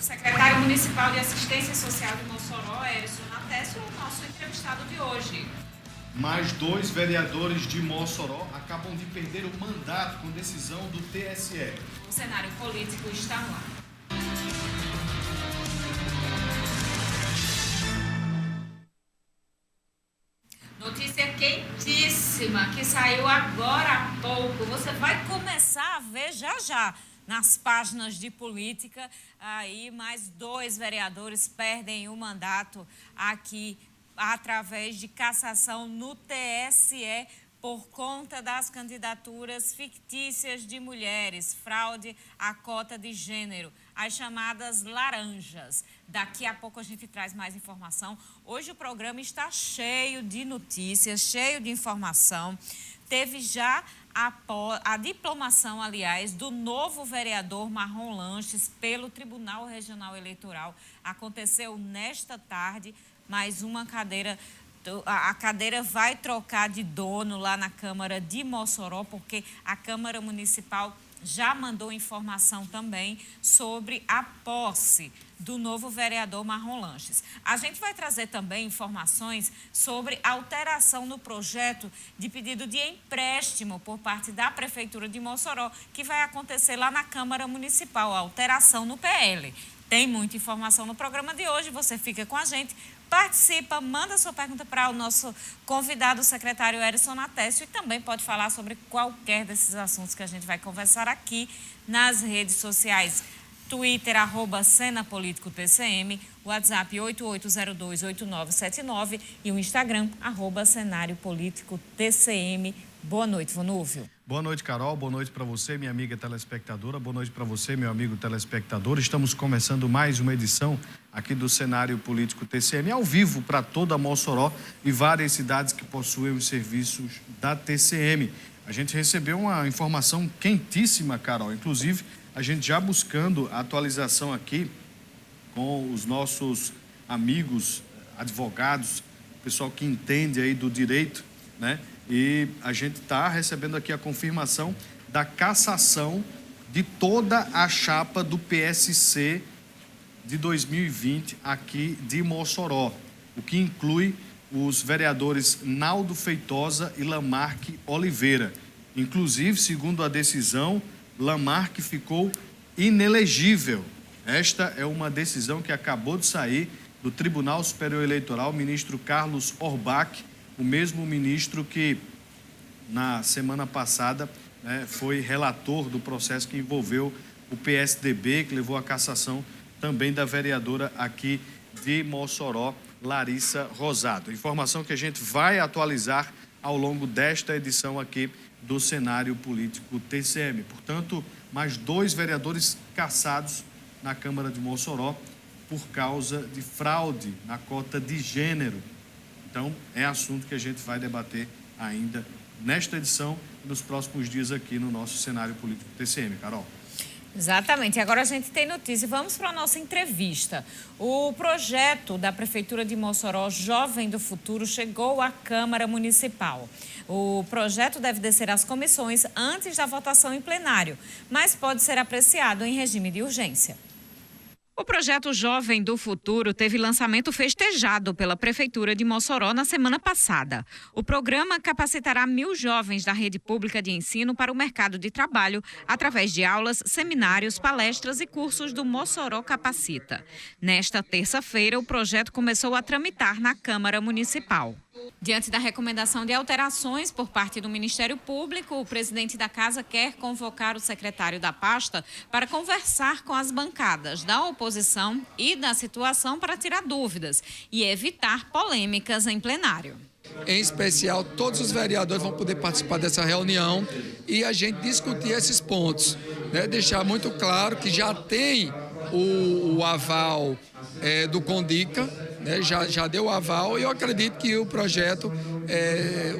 secretário municipal de Assistência Social de Mossoró, Erison Natécio, é o nosso entrevistado de hoje. Mais 2 vereadores de Mossoró acabam de perder o mandato com decisão do TSE. O cenário político está no ar. Notícia quentíssima que saiu agora há pouco. Você vai começar a ver já nas páginas de política. Aí mais 2 vereadores perdem o mandato aqui através de cassação no TSE por conta das candidaturas fictícias de mulheres, fraude à cota de gênero, as chamadas laranjas. Daqui a pouco a gente traz mais informação. Hoje o programa está cheio de notícias, cheio de informação. Teve já a diplomação, aliás, do novo vereador Marrom Lanches pelo Tribunal Regional Eleitoral. Aconteceu nesta tarde, mais uma cadeira. A cadeira vai trocar de dono lá na Câmara de Mossoró, porque a Câmara Municipal já mandou informação também sobre a posse do novo vereador Marrom Lanches. A gente vai trazer também informações sobre alteração no projeto de pedido de empréstimo por parte da Prefeitura de Mossoró, que vai acontecer lá na Câmara Municipal, a alteração no PL. Tem muita informação no programa de hoje, você fica com a gente. Participa, manda sua pergunta para o nosso convidado, o secretário Erison Natécio, e também pode falar sobre qualquer desses assuntos que a gente vai conversar aqui nas redes sociais. Twitter, @CenaPolíticoTCM, WhatsApp 88028979 e o Instagram, @CenárioPolíticoTCM. Boa noite, Vonúvio. Boa noite, Carol. Boa noite para você, minha amiga telespectadora. Boa noite para você, meu amigo telespectador. Estamos começando mais uma edição aqui do Cenário Político TCM, ao vivo para toda Mossoró e várias cidades que possuem os serviços da TCM. A gente recebeu uma informação quentíssima, Carol. Inclusive, a gente já buscando a atualização aqui com os nossos amigos, advogados, pessoal que entende aí do direito, né? E a gente está recebendo aqui a confirmação da cassação de toda a chapa do PSC de 2020 aqui de Mossoró, o que inclui os vereadores Naldo Feitosa e Lamarque Oliveira. Inclusive, segundo a decisão, Lamarque ficou inelegível. Esta é uma decisão que acabou de sair do Tribunal Superior Eleitoral, ministro Carlos Orbach, o mesmo ministro que, na semana passada, foi relator do processo que envolveu o PSDB, que levou à cassação também da vereadora aqui de Mossoró, Larissa Rosado. Informação que a gente vai atualizar ao longo desta edição aqui do Cenário Político TCM. Portanto, mais 2 vereadores cassados na Câmara de Mossoró por causa de fraude na cota de gênero. Então, é assunto que a gente vai debater ainda nesta edição e nos próximos dias aqui no nosso Cenário Político TCM. Carol. Exatamente. E agora a gente tem notícia. Vamos para a nossa entrevista. O projeto da Prefeitura de Mossoró, Jovem do Futuro, chegou à Câmara Municipal. O projeto deve descer às comissões antes da votação em plenário, mas pode ser apreciado em regime de urgência. O projeto Jovem do Futuro teve lançamento festejado pela Prefeitura de Mossoró na semana passada. O programa capacitará 1.000 jovens da rede pública de ensino para o mercado de trabalho através de aulas, seminários, palestras e cursos do Mossoró Capacita. Nesta terça-feira, o projeto começou a tramitar na Câmara Municipal. Diante da recomendação de alterações por parte do Ministério Público, o presidente da Casa quer convocar o secretário da pasta para conversar com as bancadas da oposição e da situação para tirar dúvidas e evitar polêmicas em plenário. Em especial, todos os vereadores vão poder participar dessa reunião e a gente discutir esses pontos, né? Deixar muito claro que já tem o aval do Condica, né? Já deu o aval e eu acredito que o projeto,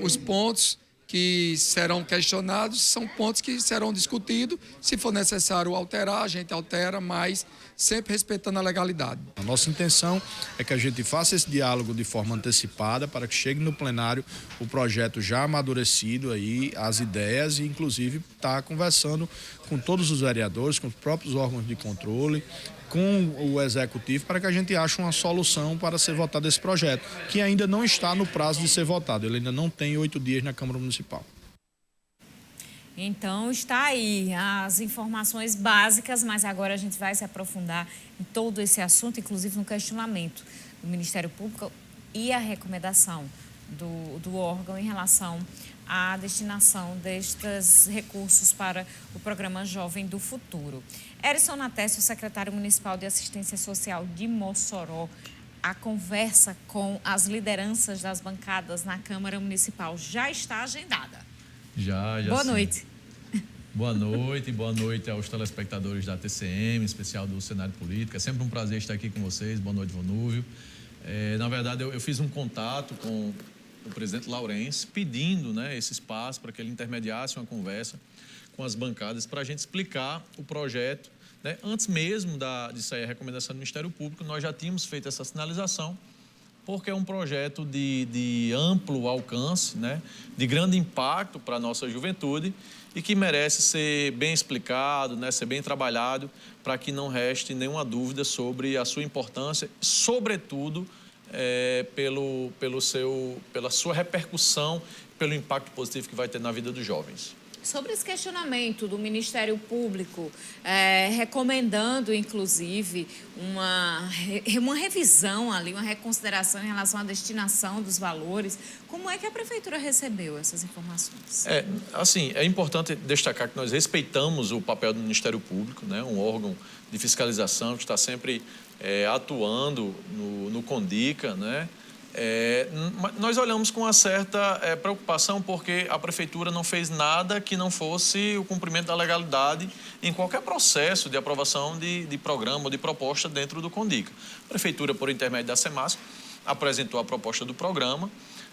os pontos que serão questionados são pontos que serão discutidos. Se for necessário alterar, a gente altera, mas sempre respeitando a legalidade. A nossa intenção é que a gente faça esse diálogo de forma antecipada para que chegue no plenário o projeto já amadurecido aí, as ideias, e inclusive estar conversando com todos os vereadores, com os próprios órgãos de controle, com o Executivo, para que a gente ache uma solução para ser votado esse projeto, que ainda não está no prazo de ser votado, ele ainda não tem 8 dias na Câmara Municipal. Então, está aí as informações básicas, mas agora a gente vai se aprofundar em todo esse assunto, inclusive no questionamento do Ministério Público e a recomendação do órgão em relação à destinação destes recursos para o Programa Jovem do Futuro. Erison Natécio, secretário municipal de Assistência Social de Mossoró, a conversa com as lideranças das bancadas na Câmara Municipal já está agendada. Já Boa sim. noite. Boa noite aos telespectadores da TCM, em especial do Cenário Político. É sempre um prazer estar aqui com vocês. Boa noite, Vonúvio. Na verdade, eu fiz um contato com o presidente Laurence, pedindo, né, esse espaço para que ele intermediasse uma conversa com as bancadas para a gente explicar o projeto, né? Antes mesmo de sair a recomendação do Ministério Público, nós já tínhamos feito essa sinalização, porque é um projeto de amplo alcance, né, de grande impacto para a nossa juventude e que merece ser bem explicado, né, ser bem trabalhado, para que não reste nenhuma dúvida sobre a sua importância, sobretudo pela sua repercussão, pelo impacto positivo que vai ter na vida dos jovens. Sobre esse questionamento do Ministério Público, recomendando, inclusive, uma revisão ali, uma reconsideração em relação à destinação dos valores, como é que a Prefeitura recebeu essas informações? É importante destacar que nós respeitamos o papel do Ministério Público, né, um órgão de fiscalização que está sempre atuando no CONDICA, né? Nós olhamos com uma certa preocupação porque a Prefeitura não fez nada que não fosse o cumprimento da legalidade em qualquer processo de aprovação de programa ou de proposta dentro do CONDICA. A Prefeitura, por intermédio da SEMASC, apresentou a proposta do programa,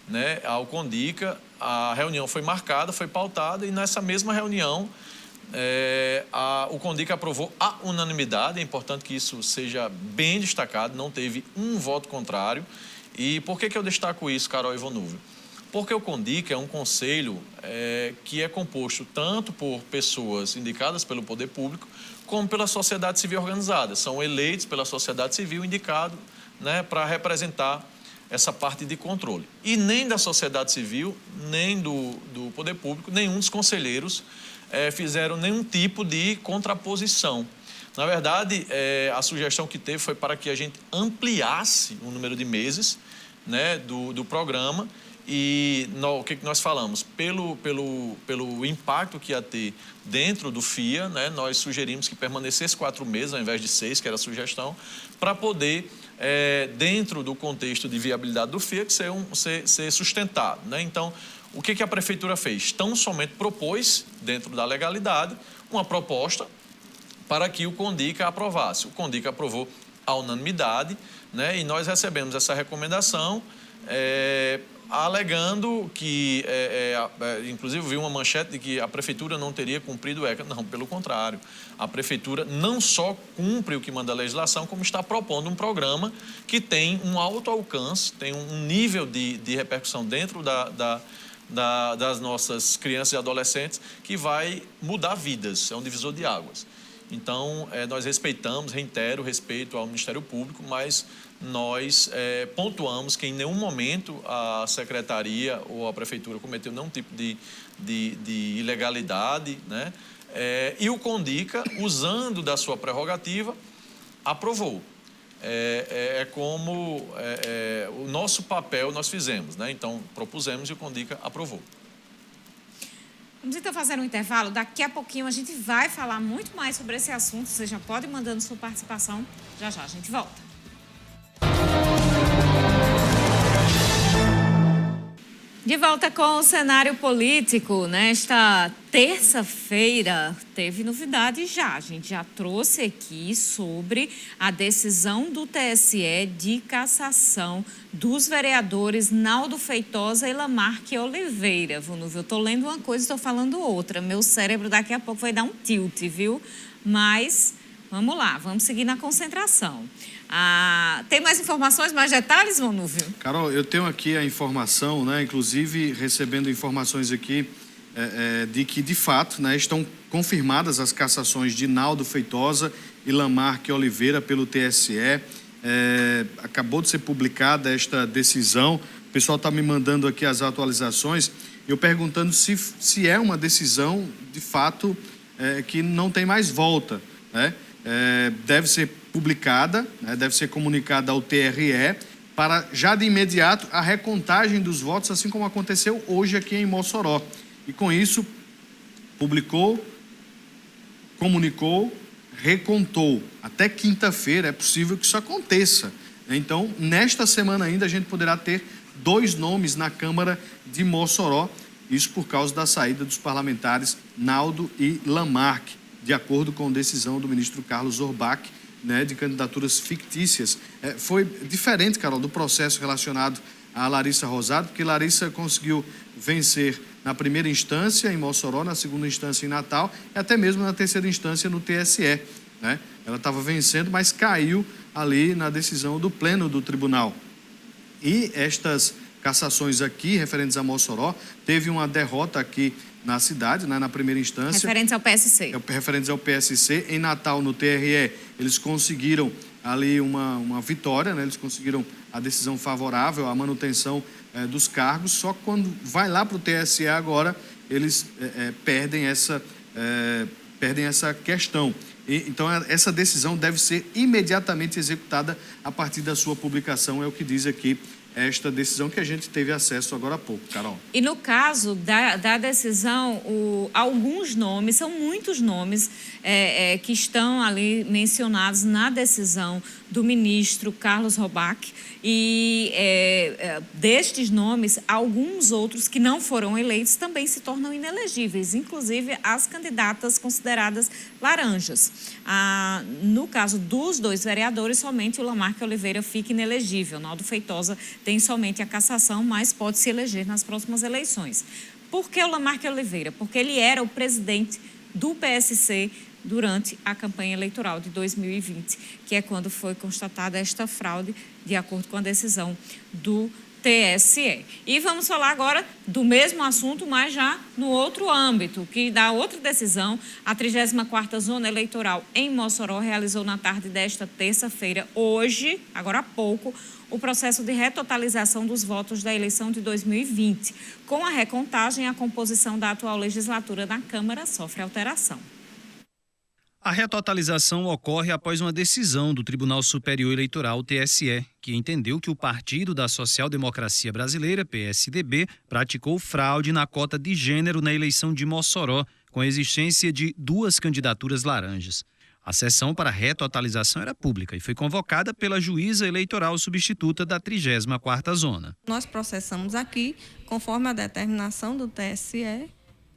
né, ao CONDICA, a reunião foi marcada, foi pautada e nessa mesma reunião o CONDICA aprovou à unanimidade. É importante que isso seja bem destacado, não teve um voto contrário. E por que eu destaco isso, Carol e Vonúvio? Porque o CONDICA é um conselho que é composto tanto por pessoas indicadas pelo poder público, como pela sociedade civil organizada. São eleitos pela sociedade civil indicados, né, para representar essa parte de controle. E nem da sociedade civil, nem do poder público, nenhum dos conselheiros fizeram nenhum tipo de contraposição. Na verdade, a sugestão que teve foi para que a gente ampliasse o número de meses, né, do programa. E o que nós falamos? Pelo impacto que ia ter dentro do FIA, né, nós sugerimos que permanecesse 4 meses ao invés de 6, que era a sugestão, para poder, dentro do contexto de viabilidade do FIA, ser sustentado, né? Então, o que a Prefeitura fez? Tão somente propôs, dentro da legalidade, uma proposta para que o CONDICA aprovasse. O CONDICA aprovou à unanimidade, né, e nós recebemos essa recomendação, alegando que, inclusive, vi uma manchete de que a Prefeitura não teria cumprido o ECA. Não, pelo contrário. A Prefeitura não só cumpre o que manda a legislação, como está propondo um programa que tem um alto alcance, tem um nível de repercussão dentro das nossas crianças e adolescentes que vai mudar vidas, é um divisor de águas. Então, nós respeitamos, reitero o respeito ao Ministério Público, mas nós pontuamos que em nenhum momento a Secretaria ou a Prefeitura cometeu nenhum tipo de ilegalidade, né? E o CONDICA, usando da sua prerrogativa, aprovou. Como o nosso papel nós fizemos, né? Então, propusemos e o CONDICA aprovou. Vamos então fazer um intervalo. Daqui a pouquinho a gente vai falar muito mais sobre esse assunto. Você já pode ir mandando sua participação. Já a gente volta. De volta com o cenário político. Nesta terça-feira teve novidade já. A gente já trouxe aqui sobre a decisão do TSE de cassação dos vereadores Naldo Feitosa e Lamarque Oliveira. Eu estou lendo uma coisa e estou falando outra. Meu cérebro daqui a pouco vai dar um tilt, viu? Mas Vamos lá, vamos seguir na concentração. Tem mais informações, mais detalhes, Vonúvio? Carol, eu tenho aqui a informação, né, inclusive recebendo informações aqui de que, de fato, né, estão confirmadas as cassações de Naldo Feitosa e Lamarque Oliveira pelo TSE. Acabou de ser publicada esta decisão. O pessoal está me mandando aqui as atualizações. Eu perguntando se é uma decisão, de fato, que não tem mais volta, né? Deve ser publicada, né? Deve ser comunicada ao TRE para, já de imediato, a recontagem dos votos, assim como aconteceu hoje aqui em Mossoró. E, com isso, publicou, comunicou, recontou. Até quinta-feira é possível que isso aconteça. Então, nesta semana ainda, a gente poderá ter 2 nomes na Câmara de Mossoró, isso por causa da saída dos parlamentares Naldo e Lamarque, de acordo com decisão do ministro Carlos Orbach, né, de candidaturas fictícias. Foi diferente, Carol, do processo relacionado a Larissa Rosado, porque Larissa conseguiu vencer na primeira instância em Mossoró, na segunda instância em Natal e até mesmo na terceira instância no TSE, né? Ela estava vencendo, mas caiu ali na decisão do pleno do tribunal. E estas cassações aqui, referentes a Mossoró, teve uma derrota aqui na cidade, né, na primeira instância. Referentes ao PSC. Referentes ao PSC. Em Natal, no TRE, eles conseguiram ali uma vitória, né? Eles conseguiram a decisão favorável à manutenção dos cargos, só que quando vai lá para o TSE agora, eles perdem essa questão. Então, essa decisão deve ser imediatamente executada a partir da sua publicação, é o que diz aqui esta decisão que a gente teve acesso agora há pouco, Carol. E no caso da decisão, alguns nomes, são muitos nomes que estão ali mencionados na decisão do ministro Carlos Orbach, e destes nomes, alguns outros que não foram eleitos também se tornam inelegíveis, inclusive as candidatas consideradas laranjas. No caso dos 2 vereadores, somente o Lamarque Oliveira fica inelegível. Naldo Feitosa tem somente a cassação, mas pode se eleger nas próximas eleições. Por que o Lamarque Oliveira? Porque ele era o presidente do PSC durante a campanha eleitoral de 2020, que é quando foi constatada esta fraude, de acordo com a decisão do TSE. E vamos falar agora do mesmo assunto, mas já no outro âmbito, que da outra decisão, a 34ª Zona Eleitoral em Mossoró realizou na tarde desta terça-feira, hoje, agora há pouco, o processo de retotalização dos votos da eleição de 2020. Com a recontagem, a composição da atual legislatura na Câmara sofre alteração. A retotalização ocorre após uma decisão do Tribunal Superior Eleitoral, TSE, que entendeu que o Partido da Social Democracia Brasileira, PSDB, praticou fraude na cota de gênero na eleição de Mossoró, com a existência de 2 candidaturas laranjas. A sessão para retotalização era pública e foi convocada pela juíza eleitoral substituta da 34ª Zona. Nós processamos aqui, conforme a determinação do TSE,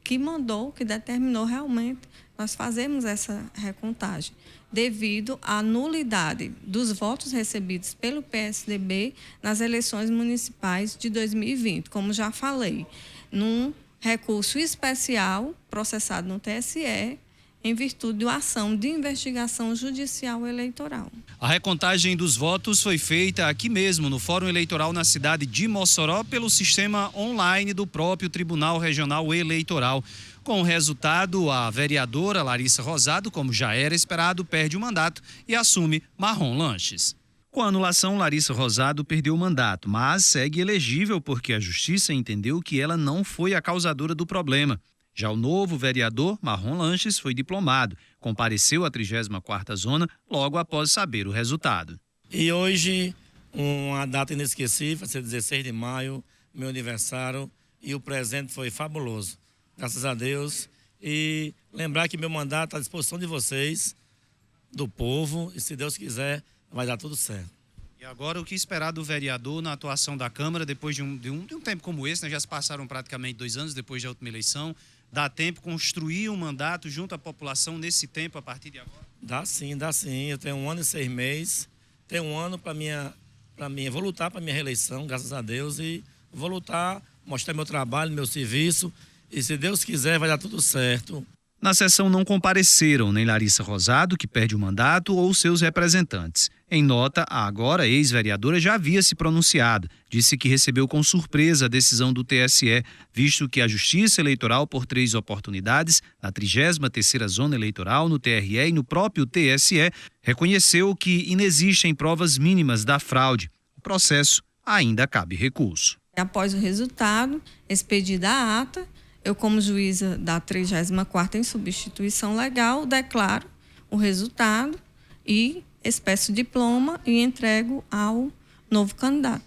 que determinou realmente nós fazemos essa recontagem, devido à nulidade dos votos recebidos pelo PSDB nas eleições municipais de 2020, como já falei, num recurso especial processado no TSE, em virtude da ação de investigação judicial eleitoral. A recontagem dos votos foi feita aqui mesmo, no Fórum Eleitoral na cidade de Mossoró, pelo sistema online do próprio Tribunal Regional Eleitoral. Com o resultado, a vereadora Larissa Rosado, como já era esperado, perde o mandato e assume Marrom Lanches. Com a anulação, Larissa Rosado perdeu o mandato, mas segue elegível porque a Justiça entendeu que ela não foi a causadora do problema. Já o novo vereador, Marrom Lanches, foi diplomado, compareceu à 34ª Zona logo após saber o resultado. E hoje, uma data inesquecível, vai ser 16 de maio, meu aniversário, e o presente foi fabuloso. Graças a Deus. E lembrar que meu mandato está à disposição de vocês, do povo, e se Deus quiser, vai dar tudo certo. E agora, o que esperar do vereador na atuação da Câmara depois de um tempo como esse, né? Já se passaram praticamente 2 anos depois da última eleição. Dá tempo construir um mandato junto à população nesse tempo, a partir de agora? Dá sim, dá sim. Eu tenho 1 ano e 6 meses. Tenho 1 ano para vou lutar para minha reeleição, graças a Deus, e vou lutar, mostrar meu trabalho, meu serviço, e se Deus quiser vai dar tudo certo. Na sessão não compareceram nem Larissa Rosado, que perde o mandato, ou seus representantes. Em nota, a agora ex-vereadora já havia se pronunciado. Disse que recebeu com surpresa a decisão do TSE, visto que a Justiça Eleitoral, por 3 oportunidades, na 33ª Zona Eleitoral, no TRE e no próprio TSE, reconheceu que inexistem provas mínimas da fraude. O processo ainda cabe recurso. Após o resultado, expedida a ata, eu, como juíza da 34ª em substituição legal, declaro o resultado e peço diploma e entrego ao novo candidato.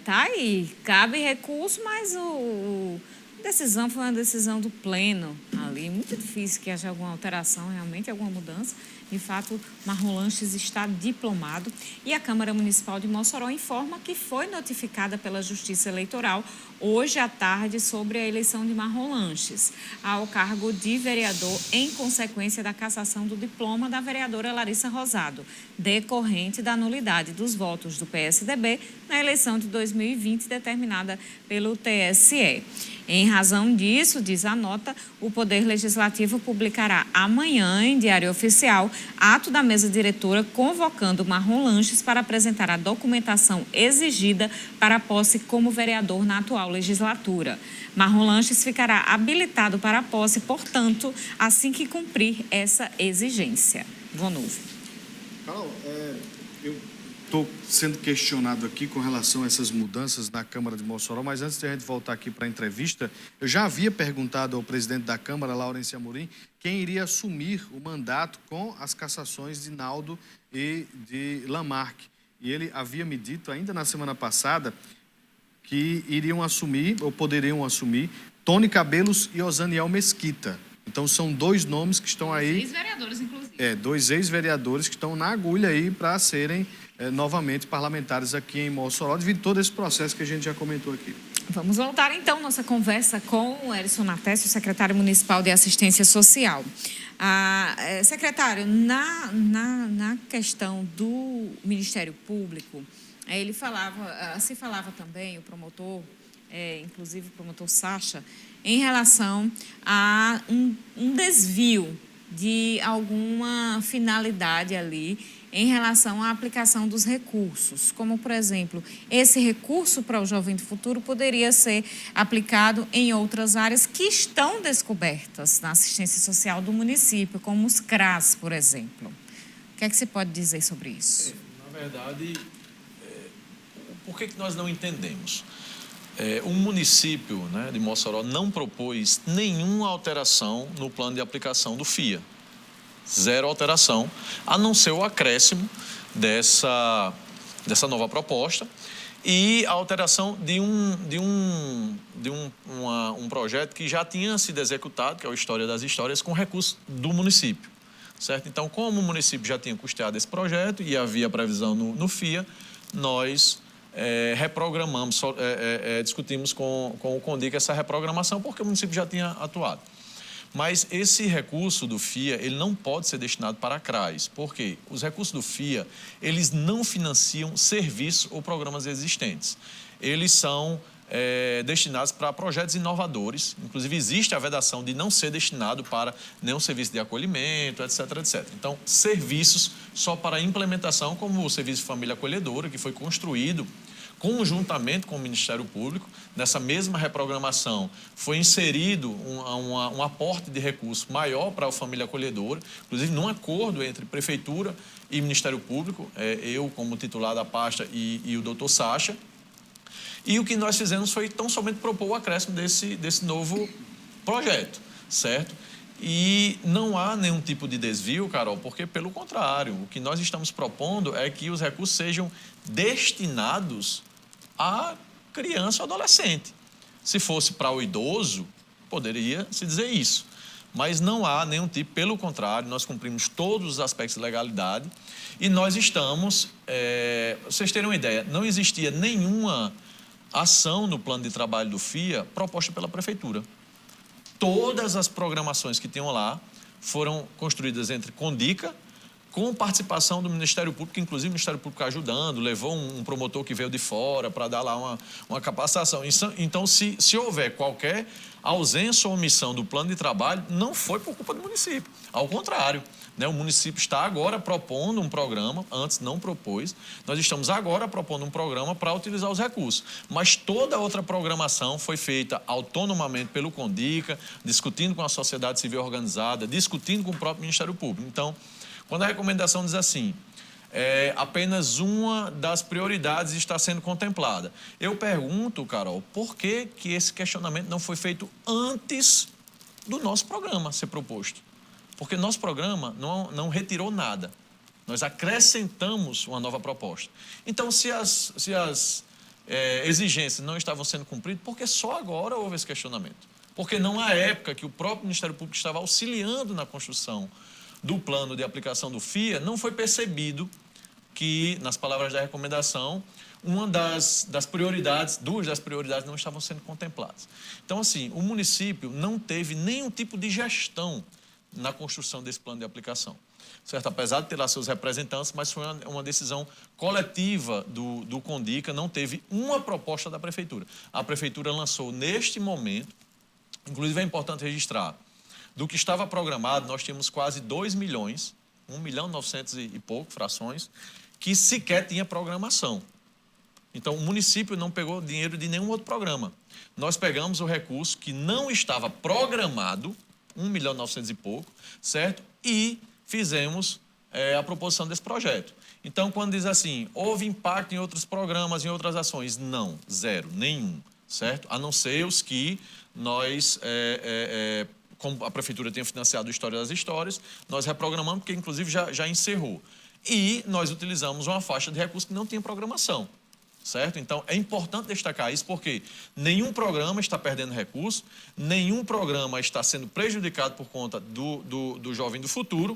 Tá aí, cabe recurso, mas a decisão foi uma decisão do pleno ali. Muito difícil que haja alguma alteração, realmente, alguma mudança. De fato, Marrom Lanches está diplomado e a Câmara Municipal de Mossoró informa que foi notificada pela Justiça Eleitoral hoje à tarde sobre a eleição de Marrom Lanches ao cargo de vereador em consequência da cassação do diploma da vereadora Larissa Rosado, decorrente da nulidade dos votos do PSDB na eleição de 2020 determinada pelo TSE. Em razão disso, diz a nota, o Poder Legislativo publicará amanhã, em Diário Oficial, ato da mesa diretora convocando Marrom Lanches para apresentar a documentação exigida para a posse como vereador na atual legislatura. Marrom Lanches ficará habilitado para a posse, portanto, assim que cumprir essa exigência. Vonulfo. Carol, eu estou sendo questionado aqui com relação a essas mudanças na Câmara de Mossoró, mas antes de a gente voltar aqui para a entrevista, eu já havia perguntado ao presidente da Câmara, Laurence Amorim, quem iria assumir o mandato com as cassações de Naldo e de Lamarck. E ele havia me dito, ainda na semana passada, que iriam assumir, ou poderiam assumir, Tony Cabelos e Osaniel Mesquita. Então, são 2 nomes que estão aí... 2 ex-vereadores, inclusive. 2 ex-vereadores que estão na agulha aí para serem novamente parlamentares aqui em Mossoró, devido a todo esse processo que a gente já comentou aqui. Vamos voltar, então, nossa conversa com o Erison Natécio, secretário municipal de Assistência Social. Secretário, na questão do Ministério Público, se falava também, o promotor, inclusive o promotor Sacha, em relação a um desvio de alguma finalidade ali em relação à aplicação dos recursos, como, por exemplo, esse recurso para o Jovem do Futuro poderia ser aplicado em outras áreas que estão descobertas na assistência social do município, como os CRAS, por exemplo. O que é que você pode dizer sobre isso? Na verdade, por que nós não entendemos? O município, né, de Mossoró não propôs nenhuma alteração no plano de aplicação do FIA. 0 alteração, a não ser o acréscimo dessa nova proposta e a alteração de um projeto que já tinha sido executado, que é o História das Histórias, com recurso do município, certo? Então, como o município já tinha custeado esse projeto e havia previsão no FIA, nós reprogramamos, discutimos com o CONDIC essa reprogramação, porque o município já tinha atuado. Mas esse recurso do FIA, ele não pode ser destinado para CRAs. Por quê? Os recursos do FIA, eles não financiam serviços ou programas existentes. Eles são destinados para projetos inovadores. Inclusive, existe a vedação de não ser destinado para nenhum serviço de acolhimento, etc, etc. Então, serviços só para implementação, como o Serviço de Família Acolhedora, que foi construído conjuntamente com o Ministério Público. Nessa mesma reprogramação foi inserido um aporte de recurso maior para a família acolhedora, inclusive num acordo entre Prefeitura e Ministério Público, eu como titular da pasta e o doutor Sacha. E o que nós fizemos foi tão somente propor o acréscimo desse novo projeto, certo? E não há nenhum tipo de desvio, Carol, porque, pelo contrário, o que nós estamos propondo é que os recursos sejam destinados a criança ou adolescente. Se fosse para o idoso, poderia se dizer isso. Mas não há nenhum tipo, pelo contrário, nós cumprimos todos os aspectos de legalidade e nós estamos, vocês terem uma ideia, não existia nenhuma ação no plano de trabalho do FIA proposta pela Prefeitura. Todas as programações que tinham lá foram construídas entre CONDICA, com participação do Ministério Público, inclusive o Ministério Público ajudando, levou um promotor que veio de fora para dar lá uma capacitação. Então, se houver qualquer ausência ou omissão do plano de trabalho, não foi por culpa do município. Ao contrário, né, o município está agora propondo um programa, antes não propôs, nós estamos agora propondo um programa para utilizar os recursos. Mas toda outra programação foi feita autonomamente pelo CONDICA, discutindo com a sociedade civil organizada, discutindo com o próprio Ministério Público. Então, quando a recomendação diz assim, apenas uma das prioridades está sendo contemplada. Eu pergunto, Carol, por que esse questionamento não foi feito antes do nosso programa ser proposto? Porque nosso programa não retirou nada. Nós acrescentamos uma nova proposta. Então, se as exigências não estavam sendo cumpridas, por que só agora houve esse questionamento? Porque não há época que o próprio Ministério Público estava auxiliando na construção do plano de aplicação do FIA, não foi percebido que, nas palavras da recomendação, duas das prioridades não estavam sendo contempladas. Então, assim, o município não teve nenhum tipo de gestão na construção desse plano de aplicação. Certo? Apesar de ter lá seus representantes, mas foi uma decisão coletiva do CONDICA, não teve uma proposta da Prefeitura. A Prefeitura lançou, neste momento, inclusive é importante registrar, do que estava programado, nós tínhamos quase 2 milhões, 1.900.000 e pouco frações, que sequer tinha programação. Então, o município não pegou dinheiro de nenhum outro programa. Nós pegamos o recurso que não estava programado, 1.900.000 e pouco, certo? E fizemos a proposição desse projeto. Então, quando diz assim, houve impacto em outros programas, em outras ações? Não, zero, nenhum, certo? A não ser os que nós... como a Prefeitura tem financiado o História das Histórias, nós reprogramamos, porque inclusive já encerrou. E nós utilizamos uma faixa de recursos que não tinha programação, certo? Então, é importante destacar isso, porque nenhum programa está perdendo recurso, nenhum programa está sendo prejudicado por conta do Jovem do Futuro,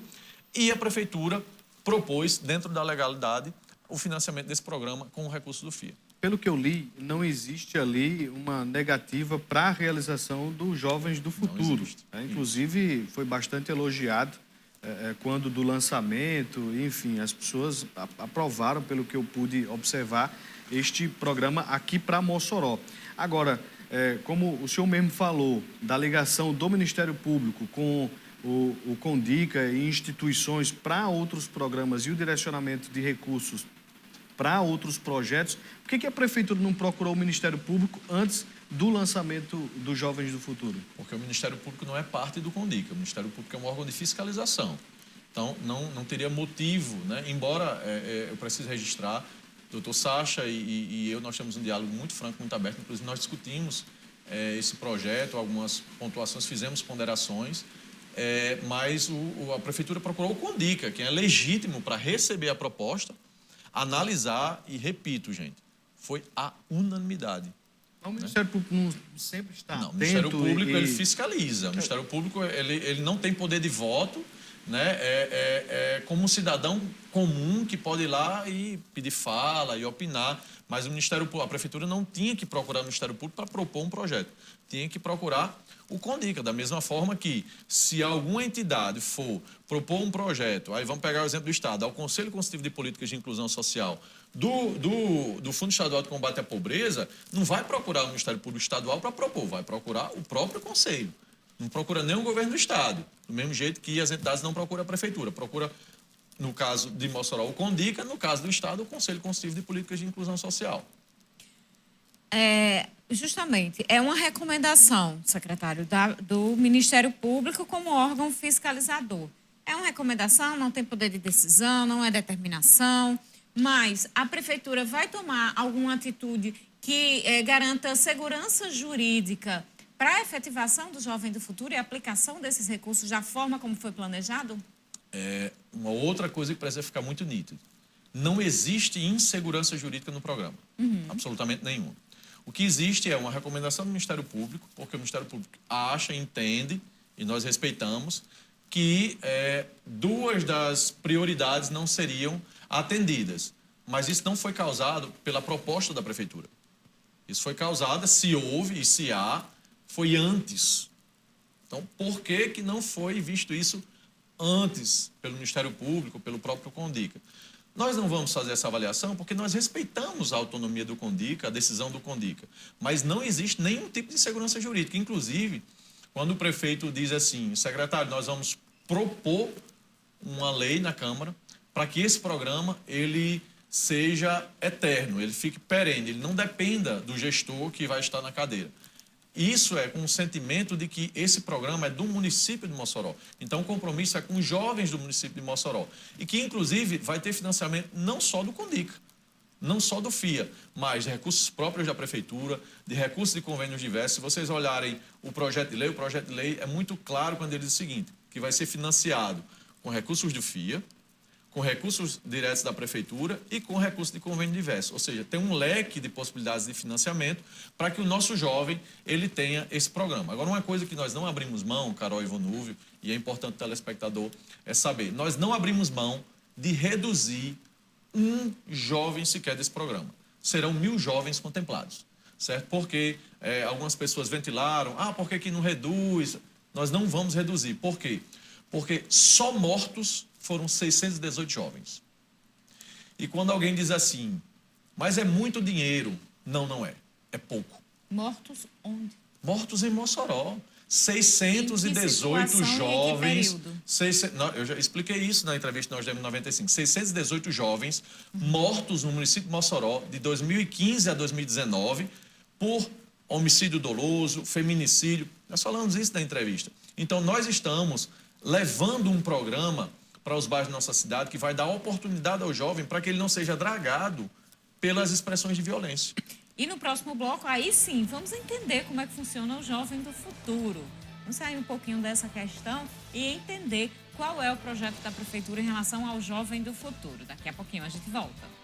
e a Prefeitura propôs, dentro da legalidade, o financiamento desse programa com o recurso do FIA. Pelo que eu li, não existe ali uma negativa para a realização dos Jovens do Futuro. Inclusive, foi bastante elogiado quando do lançamento, enfim, as pessoas aprovaram, pelo que eu pude observar, este programa aqui para Mossoró. Agora, como o senhor mesmo falou, da ligação do Ministério Público com o CONDICA e instituições para outros programas e o direcionamento de recursos para outros projetos, por que a Prefeitura não procurou o Ministério Público antes do lançamento dos Jovens do Futuro? Porque o Ministério Público não é parte do CONDICA, o Ministério Público é um órgão de fiscalização. Então, não teria motivo, né? Embora eu precise registrar, o doutor Sacha e eu, nós temos um diálogo muito franco, muito aberto, inclusive nós discutimos esse projeto, algumas pontuações, fizemos ponderações, mas a Prefeitura procurou o CONDICA, que é legítimo para receber a proposta, analisar e, repito, gente, foi a unanimidade. O Ministério Público não sempre está atento. Não, o Ministério Público ele fiscaliza. O Ministério Público ele não tem poder de voto, né? Como um cidadão comum que pode ir lá e pedir fala e opinar, mas a Prefeitura não tinha que procurar o Ministério Público para propor um projeto. Tinha que procurar o CONDICA, da mesma forma que, se alguma entidade for propor um projeto, aí vamos pegar o exemplo do Estado, ao Conselho Consultivo de Políticas de Inclusão Social do Fundo Estadual de Combate à Pobreza, não vai procurar o Ministério Público Estadual para propor, vai procurar o próprio Conselho. Não procura nem o governo do Estado, do mesmo jeito que as entidades não procuram a Prefeitura, procura, no caso de Mossoró, o CONDICA, no caso do Estado, o Conselho Consultivo de Políticas de Inclusão Social. Justamente, é uma recomendação, secretário, do Ministério Público como órgão fiscalizador. É uma recomendação, não tem poder de decisão, não é determinação, mas a Prefeitura vai tomar alguma atitude que garanta segurança jurídica para a efetivação do Jovem do Futuro e a aplicação desses recursos da forma como foi planejado? Uma outra coisa que precisa ficar muito nítido. Não existe insegurança jurídica no programa. Absolutamente nenhuma. O que existe é uma recomendação do Ministério Público, porque o Ministério Público acha, entende, e nós respeitamos, que duas das prioridades não seriam atendidas. Mas isso não foi causado pela proposta da Prefeitura. Isso foi causado, se houve e se há, foi antes. Então, por que não foi visto isso antes pelo Ministério Público, pelo próprio CONDICA. Nós não vamos fazer essa avaliação porque nós respeitamos a autonomia do CONDICA, a decisão do CONDICA, mas não existe nenhum tipo de segurança jurídica. Inclusive, quando o prefeito diz assim, secretário, nós vamos propor uma lei na Câmara para que esse programa ele seja eterno, ele fique perene, ele não dependa do gestor que vai estar na cadeira. Isso é com o sentimento de que esse programa é do município de Mossoró. Então, o compromisso é com os jovens do município de Mossoró. E que, inclusive, vai ter financiamento não só do CONDICA, não só do FIA, mas de recursos próprios da Prefeitura, de recursos de convênios diversos. Se vocês olharem o projeto de lei é muito claro quando ele diz o seguinte, que vai ser financiado com recursos do FIA, com recursos diretos da Prefeitura e com recursos de convênio diverso. Ou seja, tem um leque de possibilidades de financiamento para que o nosso jovem ele tenha esse programa. Agora, uma coisa que nós não abrimos mão, Carol e Vonúvio, e é importante o telespectador é saber, nós não abrimos mão de reduzir um jovem sequer desse programa. Serão 1.000 jovens contemplados, certo? Porque algumas pessoas ventilaram, por que não reduz? Nós não vamos reduzir. Por quê? Porque só mortos foram 618 jovens. E quando alguém diz assim, mas é muito dinheiro, não é, é pouco. Mortos onde? Mortos em Mossoró. 618 jovens. Eu já expliquei isso na entrevista que nós demos em 95. 618 jovens mortos no município de Mossoró de 2015 a 2019 por homicídio doloso, feminicídio. Nós falamos isso na entrevista. Então, nós estamos levando um programa para os bairros da nossa cidade que vai dar oportunidade ao jovem para que ele não seja dragado pelas expressões de violência. E no próximo bloco, aí sim, vamos entender como é que funciona o jovem do futuro. Vamos sair um pouquinho dessa questão e entender qual é o projeto da Prefeitura em relação ao jovem do futuro. Daqui a pouquinho a gente volta.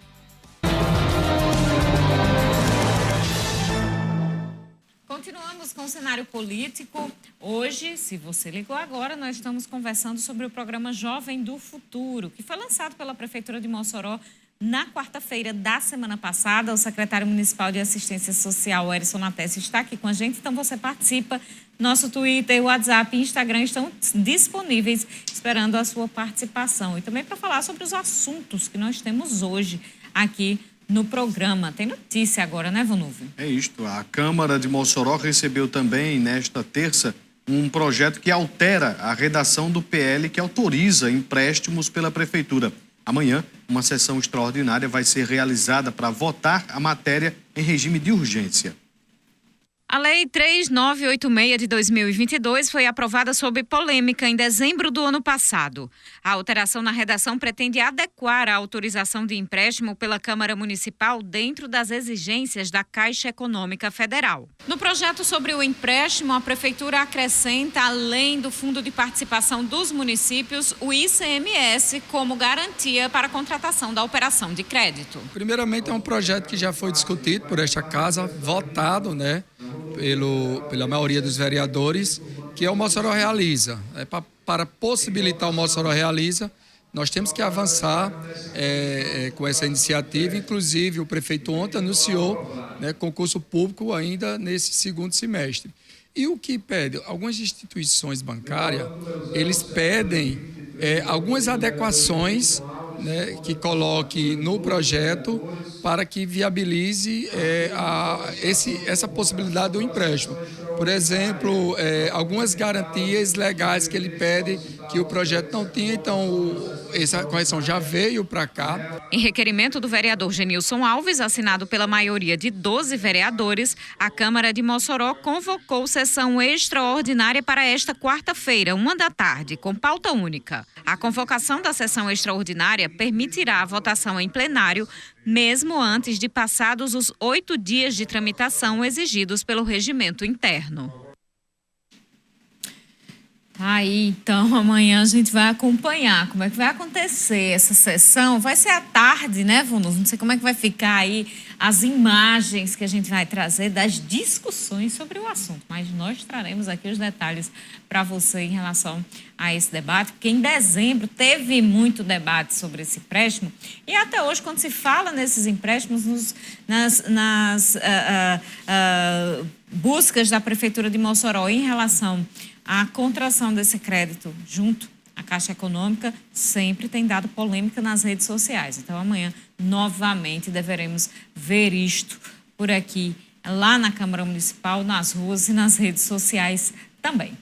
Continuamos com o cenário político. Hoje, se você ligou agora, nós estamos conversando sobre o programa Jovem do Futuro, que foi lançado pela Prefeitura de Mossoró na quarta-feira da semana passada. O secretário municipal de Assistência Social, Erison Natesse, está aqui com a gente, então você participa. Nosso Twitter, WhatsApp e Instagram estão disponíveis, esperando a sua participação. E também para falar sobre os assuntos que nós temos hoje aqui no programa. Tem notícia agora, né, Vonúvio? É isto. A Câmara de Mossoró recebeu também, nesta terça, um projeto que altera a redação do PL que autoriza empréstimos pela Prefeitura. Amanhã, uma sessão extraordinária vai ser realizada para votar a matéria em regime de urgência. A Lei 3986 de 2022 foi aprovada sob polêmica em dezembro do ano passado. A alteração na redação pretende adequar a autorização de empréstimo pela Câmara Municipal dentro das exigências da Caixa Econômica Federal. No projeto sobre o empréstimo, a Prefeitura acrescenta, além do Fundo de Participação dos Municípios, o ICMS como garantia para a contratação da operação de crédito. Primeiramente, é um projeto que já foi discutido por esta casa, votado, pela maioria dos vereadores, que é o Mossoró Realiza. Para possibilitar o Mossoró Realiza, nós temos que avançar com essa iniciativa. Inclusive, o prefeito ontem anunciou concurso público ainda nesse segundo semestre. E o que pede? Algumas instituições bancárias, eles pedem algumas adequações que coloque no projeto para que viabilize essa possibilidade do empréstimo. Por exemplo, algumas garantias legais que ele pede que o projeto não tinha, então essa correção já veio para cá. Em requerimento do vereador Genilson Alves, assinado pela maioria de 12 vereadores, a Câmara de Mossoró convocou sessão extraordinária para esta quarta-feira, 13h, com pauta única. A convocação da sessão extraordinária permitirá a votação em plenário, mesmo antes de passados os 8 dias de tramitação exigidos pelo regimento interno. Aí, então, amanhã a gente vai acompanhar como é que vai acontecer essa sessão. Vai ser à tarde, né, Vonúvio? Não sei como é que vai ficar aí as imagens que a gente vai trazer das discussões sobre o assunto. Mas nós traremos aqui os detalhes para você em relação a esse debate, porque em dezembro teve muito debate sobre esse empréstimo. E até hoje, quando se fala nesses empréstimos, nas buscas da Prefeitura de Mossoró em relação a contração desse crédito junto A Caixa Econômica sempre tem dado polêmica nas redes sociais. Então, amanhã, novamente, deveremos ver isto por aqui, lá na Câmara Municipal, nas ruas e nas redes sociais também.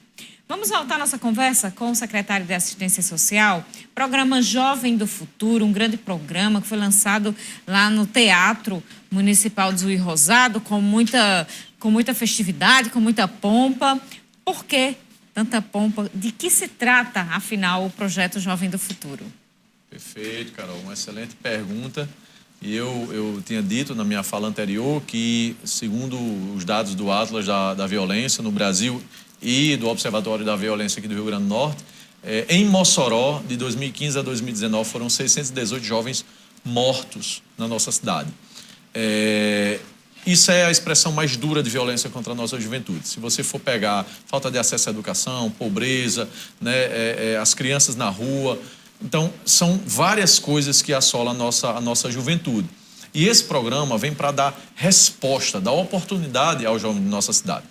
Vamos voltar à nossa conversa com o secretário de Assistência Social, programa Jovem do Futuro, um grande programa que foi lançado lá no Teatro Municipal de Juiz Rosado, com muita festividade, com muita pompa. Por que tanta pompa? De que se trata, afinal, o projeto Jovem do Futuro? Perfeito, Carol. Uma excelente pergunta. E eu tinha dito na minha fala anterior que, segundo os dados do Atlas da Violência no Brasil e do Observatório da Violência aqui do Rio Grande do Norte, em Mossoró, de 2015 a 2019, foram 618 jovens mortos na nossa cidade. Isso é a expressão mais dura de violência contra a nossa juventude. Se você for pegar falta de acesso à educação, pobreza, né, as crianças na rua. Então, são várias coisas que assolam a nossa juventude. E esse programa vem para dar resposta, dar oportunidade aos jovens de nossa cidade.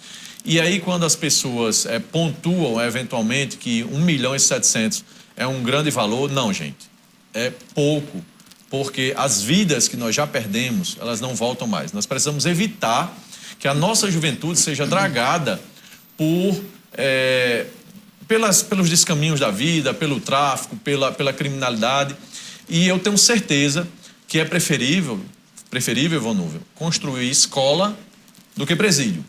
E aí, quando as pessoas pontuam, eventualmente, que 1.700.000 é um grande valor, não, gente, é pouco. Porque as vidas que nós já perdemos, elas não voltam mais. Nós precisamos evitar que a nossa juventude seja dragada pelos descaminhos da vida, pelo tráfico, pela criminalidade. E eu tenho certeza que é preferível, Vonúvio, construir escola do que presídio.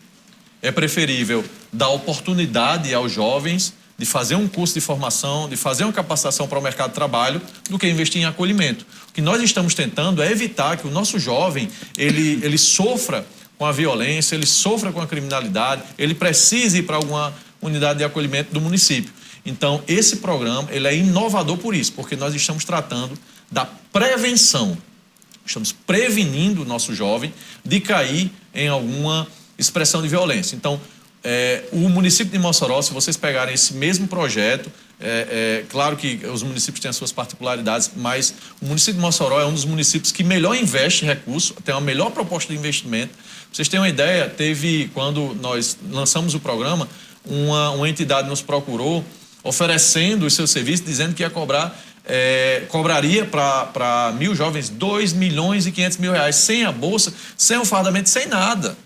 É preferível dar oportunidade aos jovens de fazer um curso de formação, de fazer uma capacitação para o mercado de trabalho, do que investir em acolhimento. O que nós estamos tentando é evitar que o nosso jovem ele sofra com a violência, ele sofra com a criminalidade, ele precise ir para alguma unidade de acolhimento do município. Então, esse programa ele é inovador por isso, porque nós estamos tratando da prevenção. Estamos prevenindo o nosso jovem de cair em alguma expressão de violência. Então, o município de Mossoró, se vocês pegarem esse mesmo projeto, claro que os municípios têm as suas particularidades, mas o município de Mossoró é um dos municípios que melhor investe recursos, tem a melhor proposta de investimento. Pra vocês terem uma ideia, quando nós lançamos o programa, uma entidade nos procurou oferecendo os seus serviços, dizendo que ia cobraria para 1.000 jovens R$2.500.000, sem a bolsa, sem o fardamento, sem nada.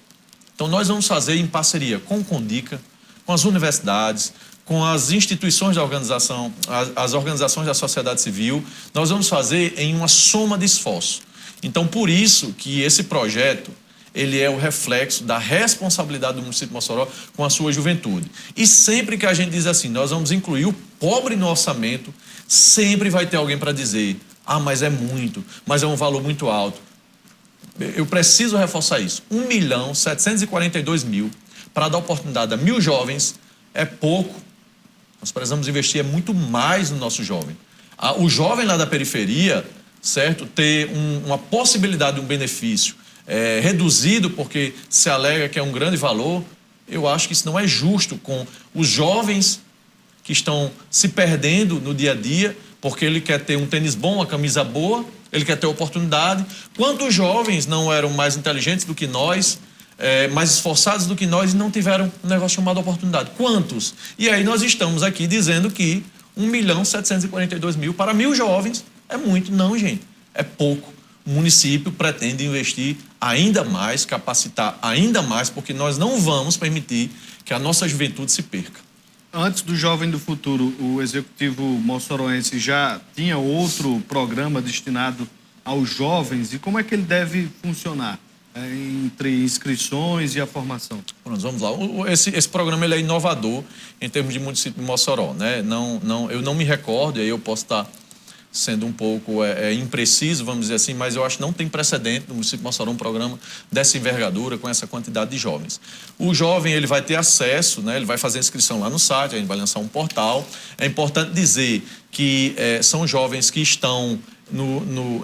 Então, nós vamos fazer em parceria com o Condica, com as universidades, com as instituições da organização, as organizações da sociedade civil. Nós vamos fazer em uma soma de esforço. Então, por isso que esse projeto ele é o reflexo da responsabilidade do município de Mossoró com a sua juventude. E sempre que a gente diz assim, nós vamos incluir o pobre no orçamento, sempre vai ter alguém para dizer, mas é muito, mas é um valor muito alto. Eu preciso reforçar isso. 1.742.000 para dar oportunidade a 1.000 jovens é pouco. Nós precisamos investir muito mais no nosso jovem. O jovem lá da periferia, certo, ter uma possibilidade de um benefício reduzido porque se alega que é um grande valor, eu acho que isso não é justo com os jovens que estão se perdendo no dia a dia porque ele quer ter um tênis bom, uma camisa boa, ele quer ter oportunidade. Quantos jovens não eram mais inteligentes do que nós, mais esforçados do que nós e não tiveram um negócio chamado oportunidade? Quantos? E aí nós estamos aqui dizendo que 1.742.000 para 1.000 jovens é muito. Não, gente, é pouco. O município pretende investir ainda mais, capacitar ainda mais, porque nós não vamos permitir que a nossa juventude se perca. Antes do Jovem do Futuro, o Executivo moçoroense já tinha outro programa destinado aos jovens, e como é que ele deve funcionar entre inscrições e a formação? Pronto, vamos lá. Esse programa ele é inovador em termos de município de Mossoró, né? Eu não me recordo, e aí eu posso estar sendo um pouco impreciso, vamos dizer assim, mas eu acho que não tem precedente no município de Mossoró um programa dessa envergadura, com essa quantidade de jovens. O jovem ele vai ter acesso, né, ele vai fazer inscrição lá no site, a gente vai lançar um portal. É importante dizer que são jovens que estão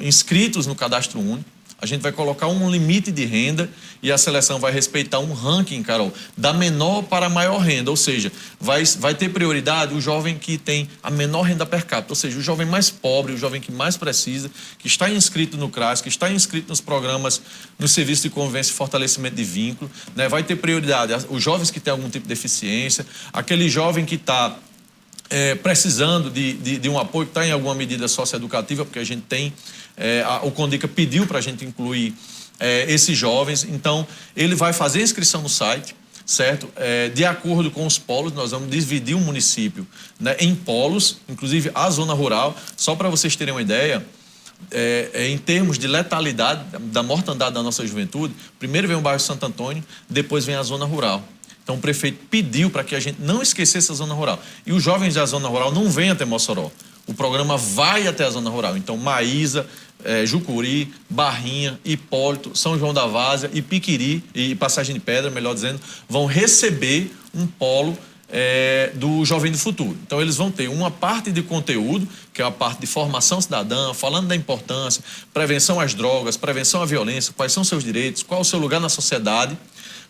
inscritos no Cadastro Único. A gente vai colocar um limite de renda e a seleção vai respeitar um ranking, Carol, da menor para a maior renda, ou seja, vai ter prioridade o jovem que tem a menor renda per capita, ou seja, o jovem mais pobre, o jovem que mais precisa, que está inscrito no CRAS, que está inscrito nos programas, no serviço de convivência e fortalecimento de vínculo, né? Vai ter prioridade os jovens que têm algum tipo de deficiência, aquele jovem que está precisando de um apoio, está em alguma medida socioeducativa, porque a gente tem, o CONDICA pediu para a gente incluir esses jovens, então ele vai fazer a inscrição no site, certo? De acordo com os polos, nós vamos dividir o município, né, em polos, inclusive a zona rural, só para vocês terem uma ideia, em termos de letalidade da mortandade da nossa juventude, primeiro vem o bairro Santo Antônio, depois vem a zona rural. Então, o prefeito pediu para que a gente não esquecesse a zona rural. E os jovens da zona rural não vêm até Mossoró. O programa vai até a zona rural. Então, Maísa, Jucuri, Barrinha, Hipólito, São João da Várzea, Ipiquiri e Passagem de Pedra, melhor dizendo, vão receber um polo do Jovem do Futuro. Então, eles vão ter uma parte de conteúdo, que é a parte de formação cidadã, falando da importância, prevenção às drogas, prevenção à violência, quais são seus direitos, qual é o seu lugar na sociedade.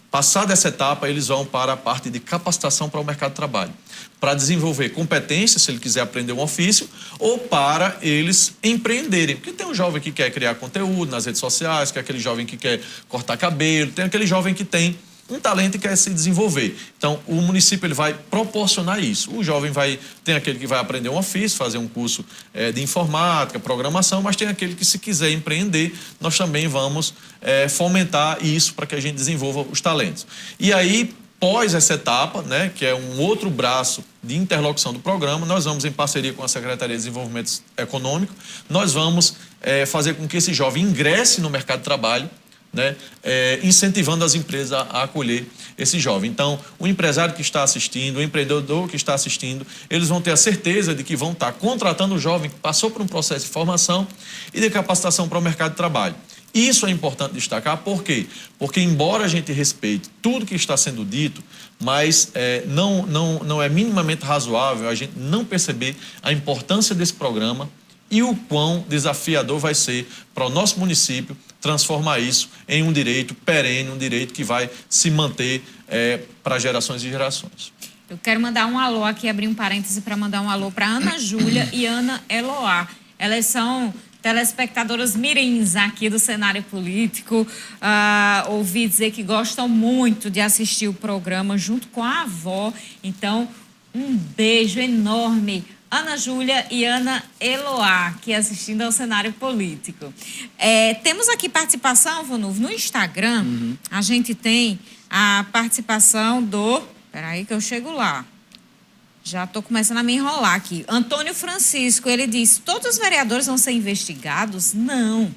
Passada essa etapa, eles vão para a parte de capacitação para o mercado de trabalho, para desenvolver competências, se ele quiser aprender um ofício, ou para eles empreenderem. Porque tem um jovem que quer criar conteúdo nas redes sociais, tem aquele jovem que quer cortar cabelo, tem aquele jovem que tem um talento e quer se desenvolver. Então, o município ele vai proporcionar isso. O jovem tem aquele que vai aprender um ofício, fazer um curso de informática, programação, mas tem aquele que, se quiser empreender, nós também vamos fomentar isso para que a gente desenvolva os talentos. E aí, pós essa etapa, né, que é um outro braço de interlocução do programa, nós vamos, em parceria com a Secretaria de Desenvolvimento Econômico, nós vamos fazer com que esse jovem ingresse no mercado de trabalho, né, incentivando as empresas a acolher esse jovem. Então, o empresário que está assistindo, o empreendedor que está assistindo, eles vão ter a certeza de que vão estar contratando o jovem que passou por um processo de formação e de capacitação para o mercado de trabalho. Isso é importante destacar, por quê? Porque, embora a gente respeite tudo que está sendo dito, mas não é minimamente razoável a gente não perceber a importância desse programa e o quão desafiador vai ser para o nosso município transformar isso em um direito perene, um direito que vai se manter para gerações e gerações. Eu quero mandar um alô aqui, abrir um parêntese para mandar um alô para Ana Júlia e Ana Eloá. Elas são telespectadoras mirins aqui do cenário político. Ouvi dizer que gostam muito de assistir o programa junto com a avó. Então, um beijo enorme, Ana Júlia e Ana Eloá, aqui assistindo ao cenário político. Temos aqui participação, Vanuvo, no Instagram. A gente tem a participação do... Espera aí que eu chego lá. Já estou começando a me enrolar aqui. Antônio Francisco, ele disse, todos os vereadores vão ser investigados? Não.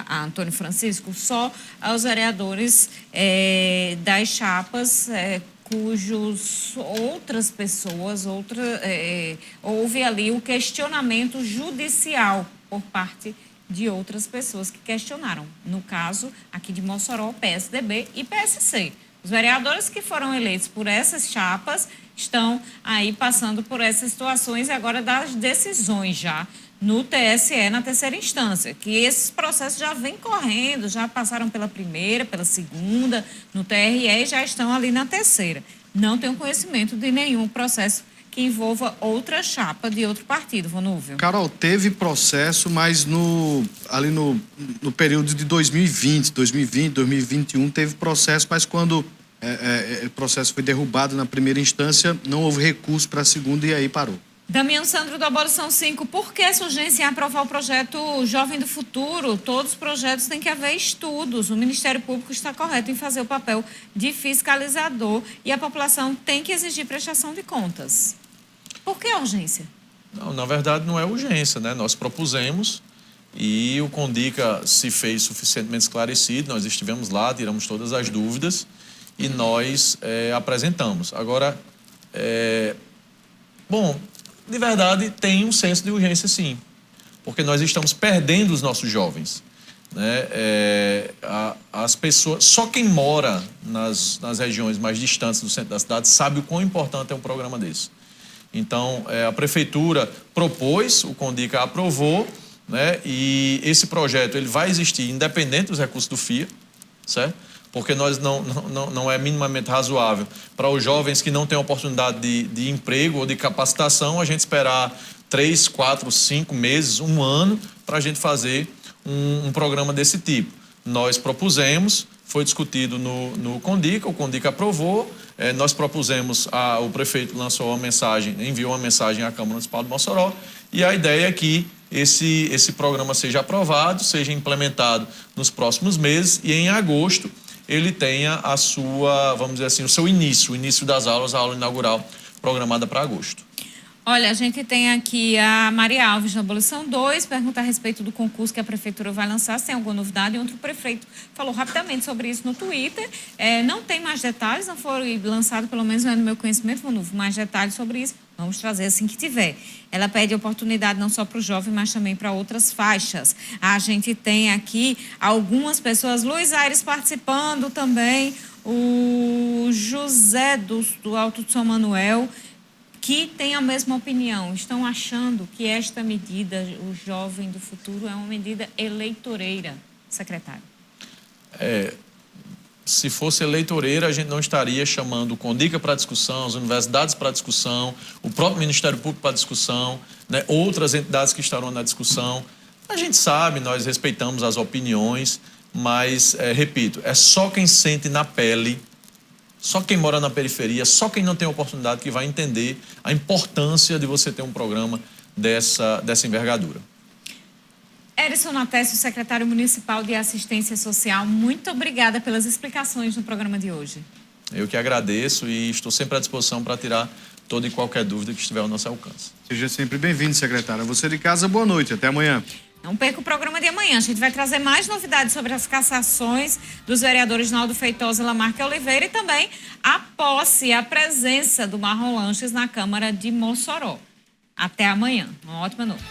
Antônio Francisco, só os vereadores das chapas... cujos outras pessoas, houve ali o questionamento judicial por parte de outras pessoas que questionaram. No caso, aqui de Mossoró, PSDB e PSC. Os vereadores que foram eleitos por essas chapas estão aí passando por essas situações e agora das decisões já no TSE, na terceira instância, que esses processos já vêm correndo, já passaram pela primeira, pela segunda, no TRE e já estão ali na terceira. Não tenho conhecimento de nenhum processo que envolva outra chapa de outro partido, Vonúvio. Carol, teve processo, mas ali no período de 2020, 2021, teve processo, mas quando o processo foi derrubado na primeira instância, não houve recurso para a segunda e aí parou. Damião Sandro, da Abolição 5, por que essa urgência em aprovar o projeto Jovem do Futuro? Todos os projetos têm que haver estudos. O Ministério Público está correto em fazer o papel de fiscalizador e a população tem que exigir prestação de contas. Por que a urgência? Não, na verdade, não é urgência, né? Nós propusemos e o CONDICA se fez suficientemente esclarecido. Nós estivemos lá, tiramos todas as dúvidas e nós apresentamos. Agora, de verdade, tem um senso de urgência, sim, porque nós estamos perdendo os nossos jovens, né? As pessoas, só quem mora nas regiões mais distantes do centro da cidade sabe o quão importante é um programa desse. Então, a prefeitura propôs, o CONDICA aprovou, né? E esse projeto ele vai existir independente dos recursos do FIA, certo? Porque nós não é minimamente razoável para os jovens que não têm oportunidade de emprego ou de capacitação, a gente esperar 3, 4, 5 meses, um ano, para a gente fazer um programa desse tipo. Nós propusemos, foi discutido no CONDICA, o CONDICA aprovou, nós propusemos, o prefeito lançou uma mensagem, enviou uma mensagem à Câmara Municipal de Mossoró, e a ideia é que esse programa seja aprovado, seja implementado nos próximos meses, e em agosto ele tenha a sua, vamos dizer assim, o seu início, o início das aulas, a aula inaugural programada para agosto. Olha, a gente tem aqui a Maria Alves, na Abolição 2, pergunta a respeito do concurso que a Prefeitura vai lançar, se tem alguma novidade. E outro prefeito falou rapidamente sobre isso no Twitter. Não tem mais detalhes, não foi lançado, pelo menos não é no meu conhecimento, mais detalhes sobre isso. Vamos trazer assim que tiver. Ela pede oportunidade não só para o jovem, mas também para outras faixas. A gente tem aqui algumas pessoas, Luiz Aires participando também, o José do Alto de São Manuel, que tem a mesma opinião, estão achando que esta medida, o Jovem do Futuro, é uma medida eleitoreira, secretário. Se fosse eleitoreira, a gente não estaria chamando o CONDICA para discussão, as universidades para discussão, o próprio Ministério Público para discussão, né, outras entidades que estarão na discussão. A gente sabe, nós respeitamos as opiniões, mas, repito, é só quem sente na pele, só quem mora na periferia, só quem não tem oportunidade que vai entender a importância de você ter um programa dessa envergadura. Erison Natécio, secretário municipal de Assistência Social, muito obrigada pelas explicações no programa de hoje. Eu que agradeço e estou sempre à disposição para tirar toda e qualquer dúvida que estiver ao nosso alcance. Seja sempre bem-vindo, secretária. Você de casa, boa noite. Até amanhã. Não perca o programa de amanhã. A gente vai trazer mais novidades sobre as cassações dos vereadores Naldo Feitosa e Lamarque Oliveira e também a posse, a presença do Marlon Lanches na Câmara de Mossoró. Até amanhã. Uma ótima noite.